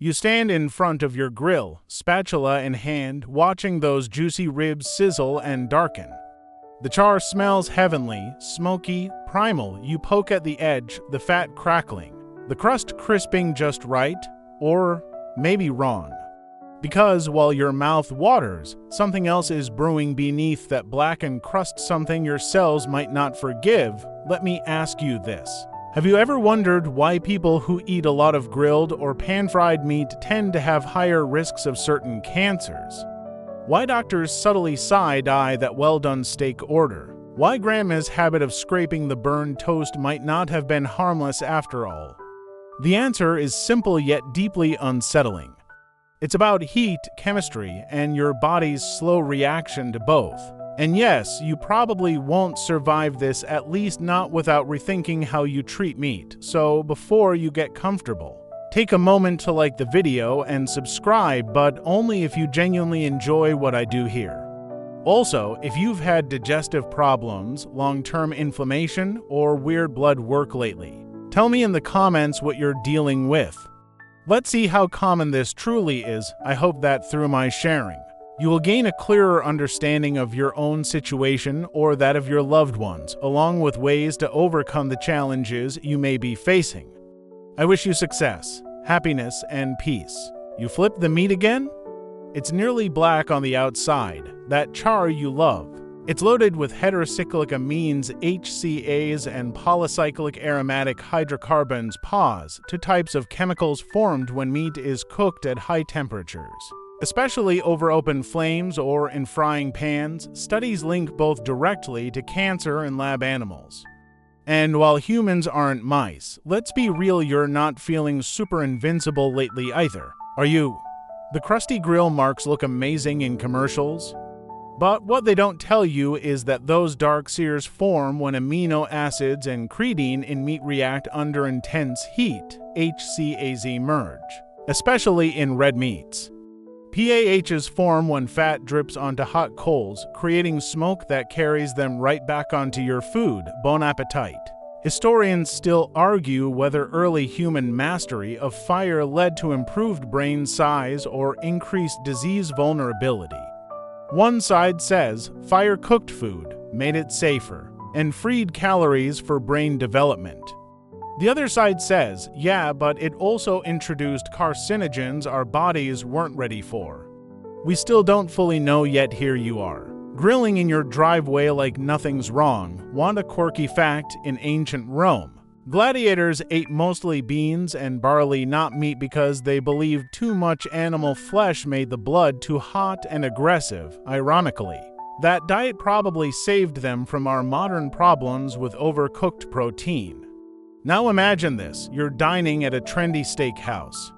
You stand in front of your grill, spatula in hand, watching those juicy ribs sizzle and darken. The char smells heavenly, smoky, primal. You poke at the edge, the fat crackling, the crust crisping just right, or maybe wrong. Because while your mouth waters, something else is brewing beneath that blackened crust, something your cells might not forgive. Let me ask you this. Have you ever wondered why people who eat a lot of grilled or pan-fried meat tend to have higher risks of certain cancers? Why doctors subtly side-eye that well-done steak order? Why Grandma's habit of scraping the burned toast might not have been harmless after all? The answer is simple yet deeply unsettling. It's about heat, chemistry, and your body's slow reaction to both. And yes, you probably won't survive this, at least not without rethinking how you treat meat. So before you get comfortable, take a moment to like the video and subscribe, but only if you genuinely enjoy what I do here. Also, if you've had digestive problems, long-term inflammation, or weird blood work lately, tell me in the comments what you're dealing with. Let's see how common this truly is. I hope that through my sharing, you will gain a clearer understanding of your own situation or that of your loved ones, along with ways to overcome the challenges you may be facing. I wish you success, happiness, and peace. You flip the meat again? It's nearly black on the outside, that char you love. It's loaded with heterocyclic amines, HCAs, and polycyclic aromatic hydrocarbons, PAHs, two types of chemicals formed when meat is cooked at high temperatures. Especially over open flames or in frying pans, studies link both directly to cancer in lab animals. And while humans aren't mice, let's be real, you're not feeling super invincible lately either, are you? The crusty grill marks look amazing in commercials, but what they don't tell you is that those dark sears form when amino acids and creatine in meat react under intense heat, HCAZ merge, especially in red meats. PAHs form when fat drips onto hot coals, creating smoke that carries them right back onto your food. Bon appetit. Historians still argue whether early human mastery of fire led to improved brain size or increased disease vulnerability. One side says fire-cooked food made it safer and freed calories for brain development. The other side says, yeah, but it also introduced carcinogens our bodies weren't ready for. We still don't fully know yet. Here you are, grilling in your driveway like nothing's wrong. Want a quirky fact? In ancient Rome, gladiators ate mostly beans and barley, not meat, because they believed too much animal flesh made the blood too hot and aggressive. Ironically, that diet probably saved them from our modern problems with overcooked protein. Now imagine this, you're dining at a trendy steakhouse.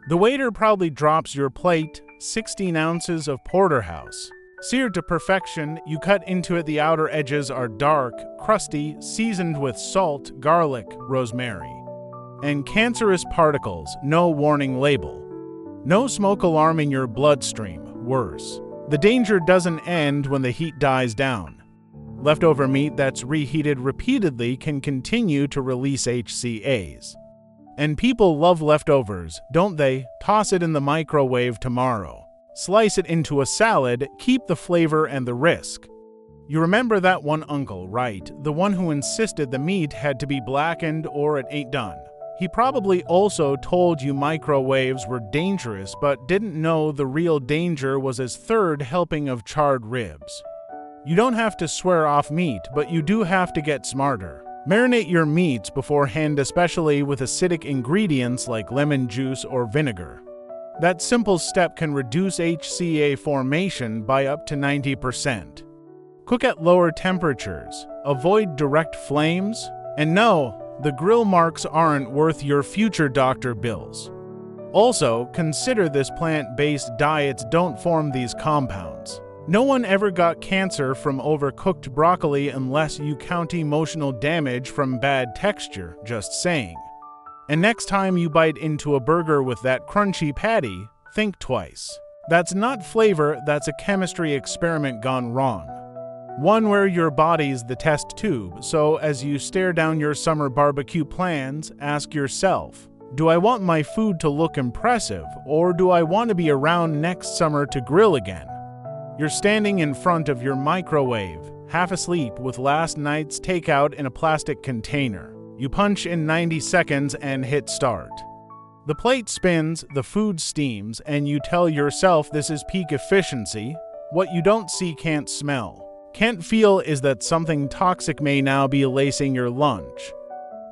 The waiter probably drops your plate, 16 ounces of porterhouse. Seared to perfection, you cut into it, the outer edges are dark, crusty, seasoned with salt, garlic, rosemary, and cancerous particles. No warning label. No smoke alarm in your bloodstream. Worse, the danger doesn't end when the heat dies down. Leftover meat that's reheated repeatedly can continue to release HCAs. And people love leftovers, don't they? Toss it in the microwave tomorrow. Slice it into a salad, keep the flavor and the risk. You remember that one uncle, right? The one who insisted the meat had to be blackened or it ain't done. He probably also told you microwaves were dangerous, but didn't know the real danger was his third helping of charred ribs. You don't have to swear off meat, but you do have to get smarter. Marinate your meats beforehand, especially with acidic ingredients like lemon juice or vinegar. That simple step can reduce HCA formation by up to 90%. Cook at lower temperatures. Avoid direct flames. And no, the grill marks aren't worth your future doctor bills. Also, consider this plant-based diets don't form these compounds. No one ever got cancer from overcooked broccoli unless you count emotional damage from bad texture, just saying. And next time you bite into a burger with that crunchy patty, think twice. That's not flavor, that's a chemistry experiment gone wrong. One where your body's the test tube, so as you stare down your summer barbecue plans, ask yourself, Do I want my food to look impressive, or do I want to be around next summer to grill again? You're standing in front of your microwave, half asleep with last night's takeout in a plastic container. You punch in 90 seconds and hit start. The plate spins, the food steams, and you tell yourself this is peak efficiency. What you don't see can't smell. Can't feel is that something toxic may now be lacing your lunch.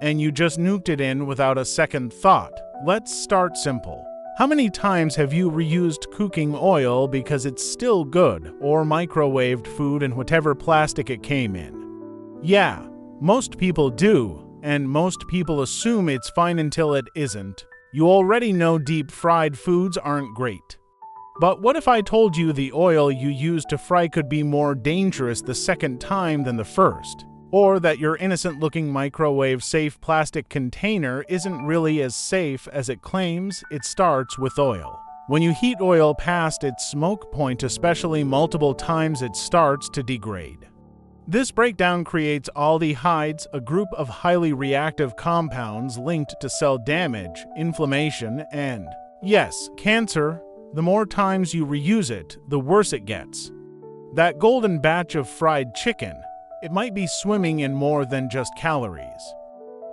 And you just nuked it in without a second thought. Let's start simple. How many times have you reused cooking oil because it's still good, or microwaved food in whatever plastic it came in? Yeah, most people do, and most people assume it's fine until it isn't. You already know deep-fried foods aren't great. But what if I told you the oil you use to fry could be more dangerous the second time than the first? Or that your innocent-looking microwave-safe plastic container isn't really as safe as it claims? It starts with oil. When you heat oil past its smoke point, especially multiple times, it starts to degrade. This breakdown creates aldehydes, a group of highly reactive compounds linked to cell damage, inflammation, and, yes, cancer. The more times you reuse it, the worse it gets. That golden batch of fried chicken, it might be swimming in more than just calories.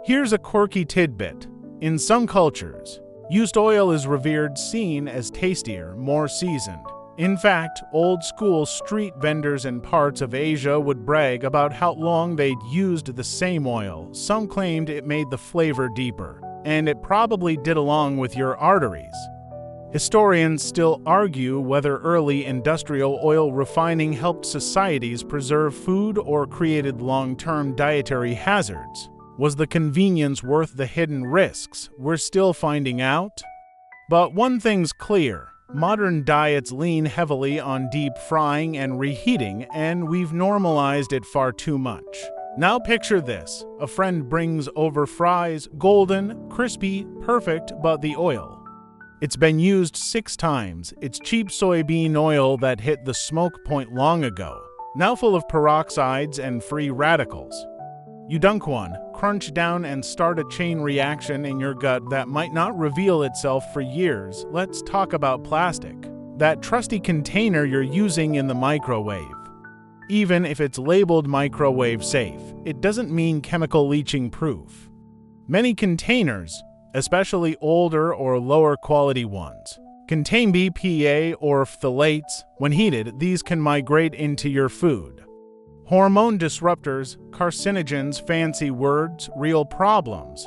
Here's a quirky tidbit. In some cultures, used oil is revered, seen as tastier, more seasoned. In fact, old-school street vendors in parts of Asia would brag about how long they'd used the same oil. Some claimed it made the flavor deeper, and it probably did along with your arteries. Historians still argue whether early industrial oil refining helped societies preserve food or created long-term dietary hazards. Was the convenience worth the hidden risks? We're still finding out. But one thing's clear. Modern diets lean heavily on deep frying and reheating, and we've normalized it far too much. Now picture this. A friend brings over fries, golden, crispy, perfect, but the oil. It's been used 6 times. It's cheap soybean oil that hit the smoke point long ago, now full of peroxides and free radicals. You dunk one, crunch down, and start a chain reaction in your gut that might not reveal itself for years. Let's talk about plastic. That trusty container you're using in the microwave. Even if it's labeled microwave safe, it doesn't mean chemical leaching proof. Many containers, especially older or lower quality ones, contain BPA or phthalates. When heated, these can migrate into your food. Hormone disruptors, carcinogens, fancy words, real problems.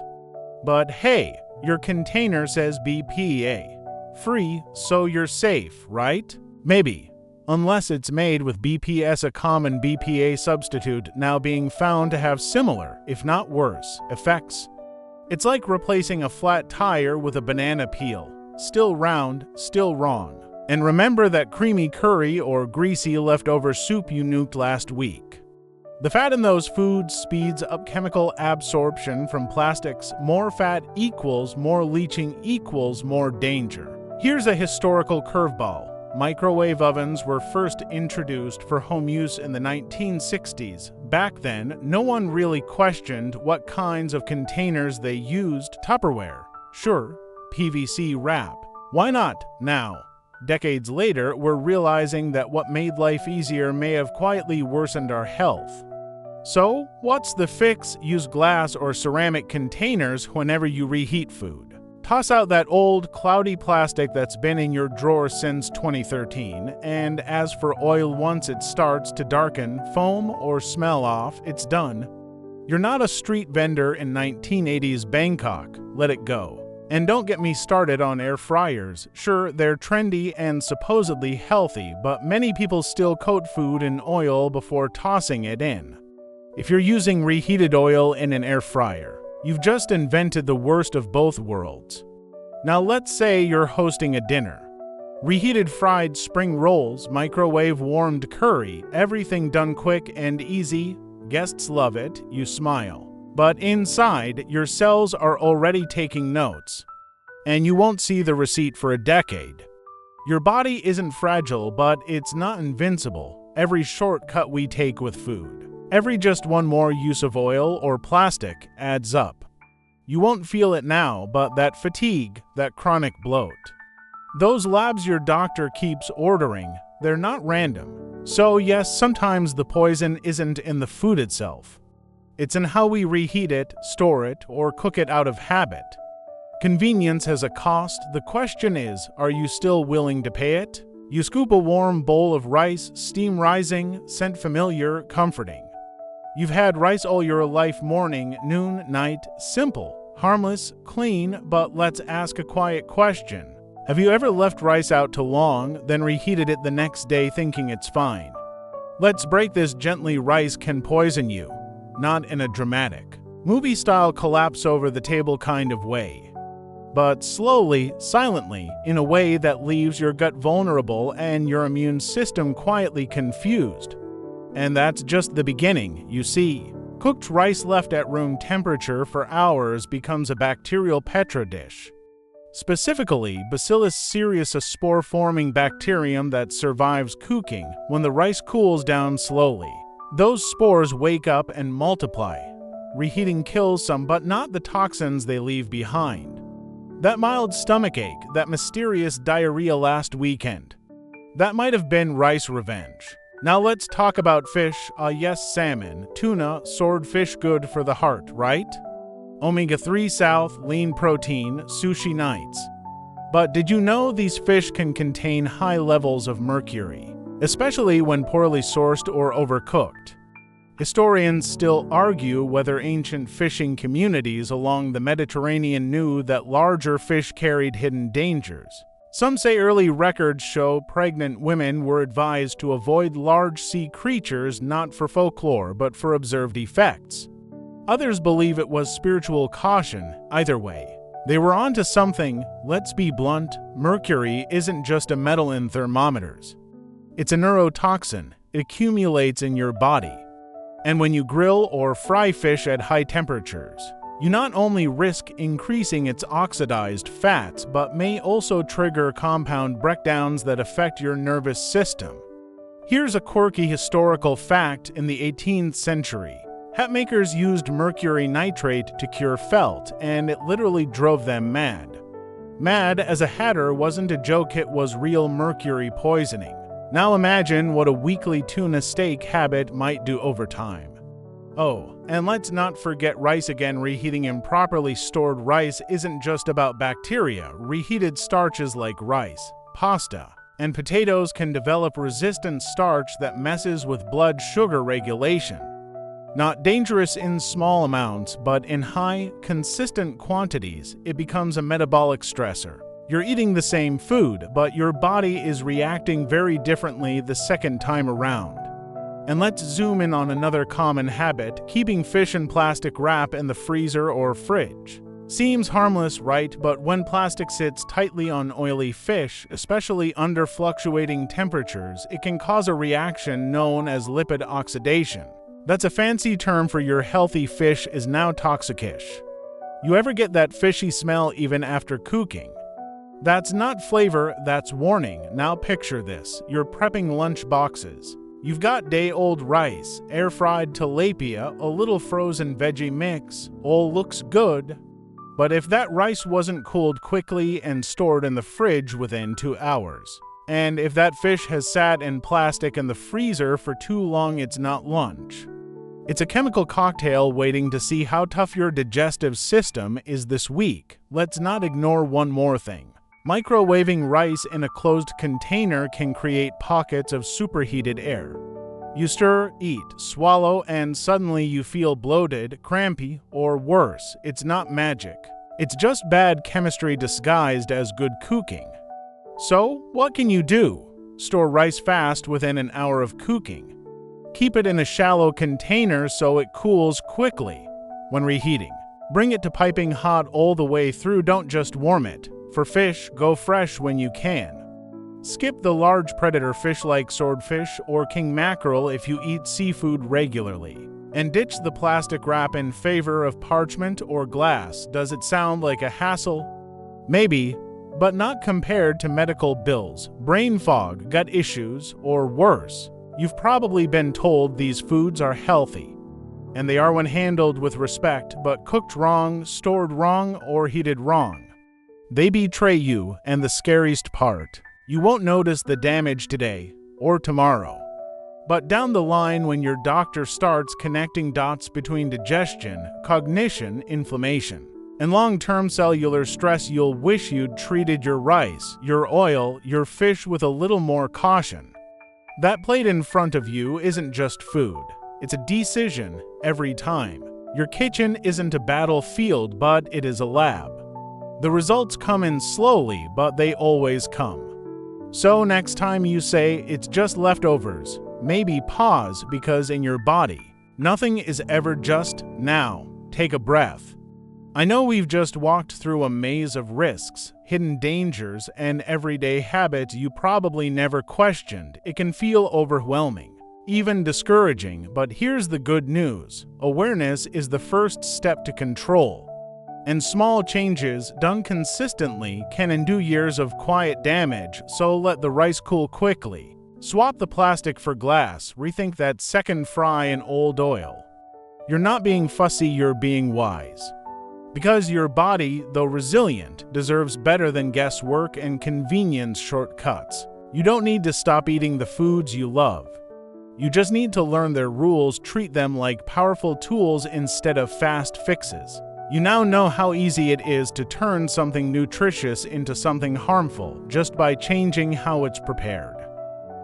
But hey, your container says BPA free, so you're safe, right? Maybe. Unless it's made with BPS, a common BPA substitute now being found to have similar, if not worse, effects. It's like replacing a flat tire with a banana peel. Still round, still wrong. And remember that creamy curry or greasy leftover soup you nuked last week. The fat in those foods speeds up chemical absorption from plastics. More fat equals more leaching equals more danger. Here's a historical curveball. Microwave ovens were first introduced for home use in the 1960s. Back then, no one really questioned what kinds of containers they used. Tupperware. Sure, PVC wrap. Why not now? Decades later, we're realizing that what made life easier may have quietly worsened our health. So, what's the fix? Use glass or ceramic containers whenever you reheat food. Toss out that old, cloudy plastic that's been in your drawer since 2013, and as for oil, once it starts to darken, foam, or smell off, it's done. You're not a street vendor in 1980s Bangkok. Let it go. And don't get me started on air fryers. Sure, they're trendy and supposedly healthy, but many people still coat food in oil before tossing it in. If you're using reheated oil in an air fryer, you've just invented the worst of both worlds. Now let's say you're hosting a dinner. Reheated fried spring rolls, microwave warmed curry, everything done quick and easy. Guests love it, you smile. But inside, your cells are already taking notes. And you won't see the receipt for a decade. Your body isn't fragile, but it's not invincible. Every shortcut we take with food, every just one more use of oil or plastic adds up. You won't feel it now, but that fatigue, that chronic bloat. Those labs your doctor keeps ordering, they're not random. So yes, sometimes the poison isn't in the food itself. It's in how we reheat it, store it, or cook it out of habit. Convenience has a cost. The question is, are you still willing to pay it? You scoop a warm bowl of rice, steam rising, scent familiar, comforting. You've had rice all your life, morning, noon, night, simple, harmless, clean, but let's ask a quiet question. Have you ever left rice out too long, then reheated it the next day thinking it's fine? Let's break this gently. Rice can poison you, not in a dramatic, movie-style collapse over the table kind of way, but slowly, silently, in a way that leaves your gut vulnerable and your immune system quietly confused. And that's just the beginning, you see. Cooked rice left at room temperature for hours becomes a bacterial petri dish. Specifically, Bacillus cereus, a spore-forming bacterium that survives cooking when the rice cools down slowly. Those spores wake up and multiply. Reheating kills some, but not the toxins they leave behind. That mild stomachache, that mysterious diarrhea last weekend. That might have been rice revenge. Now let's talk about fish. Yes, salmon, tuna, swordfish, good for the heart, right? Omega-3 South, lean protein, sushi nights. But did you know these fish can contain high levels of mercury, especially when poorly sourced or overcooked? Historians still argue whether ancient fishing communities along the Mediterranean knew that larger fish carried hidden dangers. Some say early records show pregnant women were advised to avoid large sea creatures, not for folklore but for observed effects. Others believe it was spiritual caution. Either way, they were onto something. Let's be blunt, mercury isn't just a metal in thermometers. It's a neurotoxin. It accumulates in your body. And when you grill or fry fish at high temperatures, you not only risk increasing its oxidized fats, but may also trigger compound breakdowns that affect your nervous system. Here's a quirky historical fact. In the 18th century, hatmakers used mercury nitrate to cure felt, and it literally drove them mad. Mad as a hatter wasn't a joke, it was real mercury poisoning. Now imagine what a weekly tuna steak habit might do over time. Oh, and let's not forget rice again. Reheating improperly stored rice isn't just about bacteria. Reheated starches like rice, pasta, and potatoes can develop resistant starch that messes with blood sugar regulation. Not dangerous in small amounts, but in high, consistent quantities, it becomes a metabolic stressor. You're eating the same food, but your body is reacting very differently the second time around. And let's zoom in on another common habit, keeping fish in plastic wrap in the freezer or fridge. Seems harmless, right? But when plastic sits tightly on oily fish, especially under fluctuating temperatures, it can cause a reaction known as lipid oxidation. That's a fancy term for your healthy fish is now toxic-ish. You ever get that fishy smell even after cooking? That's not flavor, that's warning. Now picture this, you're prepping lunch boxes. You've got day-old rice, air-fried tilapia, a little frozen veggie mix. All looks good. But if that rice wasn't cooled quickly and stored in the fridge within 2 hours, and if that fish has sat in plastic in the freezer for too long, it's not lunch. It's a chemical cocktail waiting to see how tough your digestive system is this week. Let's not ignore one more thing. Microwaving rice in a closed container can create pockets of superheated air. You stir, eat, swallow, and suddenly you feel bloated, crampy, or worse. It's not magic. It's just bad chemistry disguised as good cooking. So, what can you do? Store rice fast within an hour of cooking. Keep it in a shallow container so it cools quickly when reheating. Bring it to piping hot all the way through, don't just warm it. For fish, go fresh when you can. Skip the large predator fish like swordfish or king mackerel if you eat seafood regularly. And ditch the plastic wrap in favor of parchment or glass. Does it sound like a hassle? Maybe, but not compared to medical bills, brain fog, gut issues, or worse. You've probably been told these foods are healthy. and they are when handled with respect, but cooked wrong, stored wrong, or heated wrong. They betray you, and the scariest part, you won't notice the damage today or tomorrow. But down the line, when your doctor starts connecting dots between digestion, cognition, inflammation, and long-term cellular stress, you'll wish you'd treated your rice, your oil, your fish with a little more caution. That plate in front of you isn't just food. It's a decision every time. Your kitchen isn't a battlefield, but it is a lab. The results come in slowly, but they always come. So next time you say it's just leftovers, maybe pause, because in your body, nothing is ever just now. Take a breath. I know we've just walked through a maze of risks, hidden dangers, and everyday habits you probably never questioned. It can feel overwhelming, even discouraging, but here's the good news. Awareness is the first step to control. And small changes done consistently can undo years of quiet damage, so let the rice cool quickly. Swap the plastic for glass, rethink that second fry in old oil. You're not being fussy, you're being wise. Because your body, though resilient, deserves better than guesswork and convenience shortcuts. You don't need to stop eating the foods you love. You just need to learn their rules, treat them like powerful tools instead of fast fixes. You now know how easy it is to turn something nutritious into something harmful just by changing how it's prepared.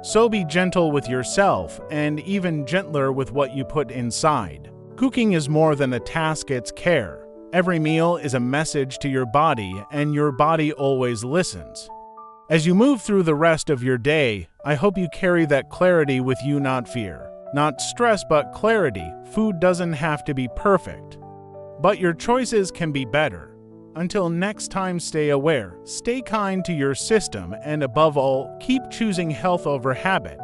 So be gentle with yourself and even gentler with what you put inside. Cooking is more than a task, it's care. Every meal is a message to your body, and your body always listens. As you move through the rest of your day, I hope you carry that clarity with you, not fear. Not stress, but clarity. Food doesn't have to be perfect, but your choices can be better. Until next time, stay aware, stay kind to your system, and above all, keep choosing health over habit.